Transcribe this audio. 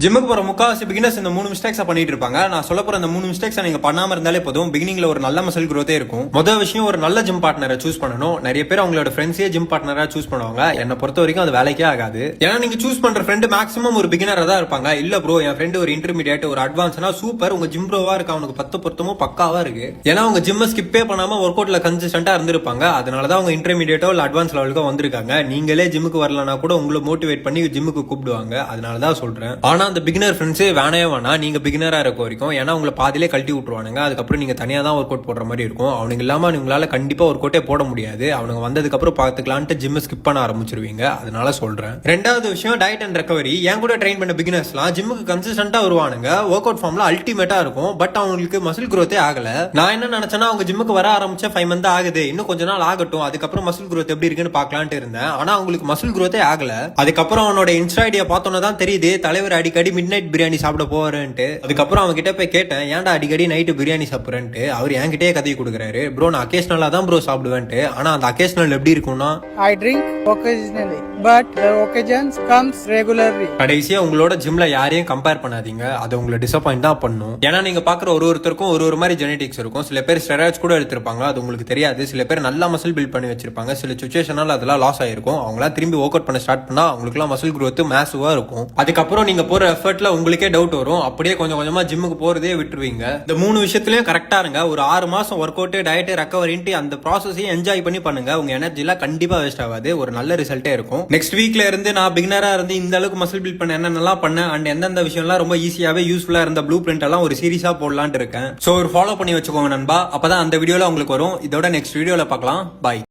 ஜிம்முக்கு போற முக்காவாசி பிகினர்ஸ் இந்த 3 மிஸ்டேக்ஸ் பண்ணிட்டு இருப்பாங்க. நான் சொல்ல போற இந்த 3 மிஸ்டேக்ஸ் நீங்க பண்ணாம இருந்தாலே போதும், பிகினிங்ல ஒரு நல்ல மசில் growth இருக்கும். முதல் விஷயம், ஒரு நல்ல ஜிம் பார்ட்னரை சூஸ் பண்ணணும். நிறைய பேர் அவங்களோட ஃப்ரெண்ட்ஸே ஜிம் பார்ட்னரா சூஸ் பண்ணுவாங்க. என்னை பொறுத்த வரைக்கும் அது வேலைக்கே ஆகாது. ஏன்னா நீங்க சூஸ் பண்ற ஃப்ரெண்ட் மேக்ஸிமம் ஒரு பிகினரா தான் இருப்பாங்க. இல்ல ப்ரோ, என் ஃப்ரெண்ட் ஒரு இன்டர்மீடியேட் ஒரு அட்வான்ஸ்னா சூப்பர், உங்க ஜிம் ப்ரோவா இருக்கு, அவனுக்கு 10 பொருத்தமும் பக்காவா இருக்கு. ஏன்னா அவங்க ஜிம்ம ஸ்கிப்பே பண்ணாம ஒர்க் அவுட்ல கன்சிஸ்டன்டா இருந்திருப்பாங்க. அதனாலதான் அவங்க இன்டர்மீடியேட்டோ இல்ல அட்வான்ஸ் லெவலுக்கோ வந்திருக்காங்க. நீங்களே ஜிம்முக்கு வரலனா கூட உங்களை மோட்டிவேட் பண்ணி ஜிம்முக்கு கூப்பிடுவாங்க. அதனாலதான் சொல்றேன். ஆனா அந்த பிகினர் ஃப்ரெண்ட்ஸ் வேணவே வேணா, நீங்க பிகினரா இருக்க வரைக்கும். ஏன்னா உங்களை பாதிலே கழட்டி விட்டுருவானுங்க. அதுக்கப்புறம் நீங்க தனியா தான் ஒர்க் அவுட் போடுற மாதிரி இருக்கும். அவனுங்க இல்லாம உங்களால கண்டிப்பா ஒர்க் அவுட்டே போட முடியாது. அவனுங்க வந்ததுக்கு அப்புறம் பாத்துக்கலான்ட்டு ஜிம் ஸ்கிப் பண்ண ஆரம்பிச்சிருவீங்க. அதனால சொல்றேன். ரெண்டாவது விஷயம், டயட் அண்ட் ரெக்கவரி. என் கூட ட்ரெயின் பண்ண பிகினர்ஸ்லாம் ஜிம்முக்கு கன்சிஸ்டன்டா வருவானுங்க. ஒர்க் அவுட் ஃபார்ம்ல அல்டிமேட்டா இருக்கும். பட் அவங்களுக்கு மசில் growth ஆகல. நான் என்ன நினைச்சேன்னா, அவங்க ஜிம்முக்கு வர ஆரம்பிச்ச 5 மந்த் ஆகுது, இன்னும் கொஞ்ச நாள் ஆகட்டும், அதுக்கப்புறம் மசில் growth எப்படி இருக்குன்னு பாக்கலான்ட்டு இருந்தேன். ஆனா அவங்களுக்கு மசில் growth ஆகல. அதுக்கப்புறம் அவனோட இன்ஸ்டா ஐடியா பார்த்தோன்னா தான் தெரியுது, தலைவர் அடிக்கடி மிட் நைட் பிரியாணி சாப்பிட போறேன்ட்டு. அதுக்கப்புறம் அவங்க கிட்ட போய் கேட்டேன், ஏன்டா அடிக்கடி நைட்டு பிரியாணி சாப்பிடுறேன்ட்டு. அவர் என்கிட்டயே கதையை கொடுக்குறாரு. ப்ரோ, நான் அக்கேஷனலா தான் ப்ரோ சாப்பிடுவேன்ட்டு. ஆனா அந்த அக்கேஷனல் எப்படி இருக்கும்னா, I drink occasionally, but the occasions comes regularly. கடைசியா உங்களோட ஜிம்ல யாரையும் கம்பேர் பண்ணாதீங்க. அது உங்களை டிசப்பாயிண்ட் தான் பண்ணும். ஏன்னா நீங்க பாக்குற ஒருத்தருக்கும் ஒரு மாதிரி ஜெனடிக்ஸ் இருக்கும். சில பேர் ஸ்டெராய்ட்ஸ் கூட எடுத்திருப்பாங்க, அது உங்களுக்கு தெரியாது. சில பேர் நல்லா மசில் பில்ட் பண்ணி வச்சிருப்பாங்க. சில சுச்சுவேஷனால அதெல்லாம் லாஸ் ஆயிருக்கும். அவங்களாம் திரும்பி ஒர்க் அவுட் பண்ண ஸ்டார்ட் பண்ணா அவங்களுக்குலாம் மசில் growth மேசிவா இருக்கும். அதுக்கப்புறம் நீங்க போற எஃபர்ட்ல உங்களுக்கே டவுட் வரும். அப்படியே கொஞ்சம் கொஞ்சமா ஜிம்முக்கு போறதே விட்டுருவீங்க. இந்த 3 விஷயத்திலயும் கரெக்டா இருங்க. ஒரு 6 மாசம் ஒர்க் அவுட், டயட், ரெக்கவரின்ட்டு அந்த ப்ராசஸையும் என்ஜாய் பண்ணி பண்ணுங்க. உங்க எனர்ஜிலாம் கண்டிப்பா வேஸ்ட் ஆகாது. ஒரு நல்ல ரிசல்ட்டே இருக்கும். நெக்ஸ்ட் வீக்ல இருந்து நான் பிகினரா இருந்து இந்த அளவுக்கு மசில் பில்ட் பண்ண என்னென்னலாம் பண்ணேன் அண்ட் எந்தெந்த விஷயம்லாம் ரொம்ப ஈஸியாவே யூஸ்ஃபுல்லா இருந்த ப்ளூ பிரிண்ட் எல்லாம் ஒரு சீரிஸா போடலான்னு இருக்கேன். சோ ஒரு ஃபாலோ பண்ணி வச்சுக்கோங்க நண்பா. அப்பதான் அந்த வீடியோல உங்களுக்கு வரும். இதோட நெக்ஸ்ட் வீடியோல பார்க்கலாம். பாய்.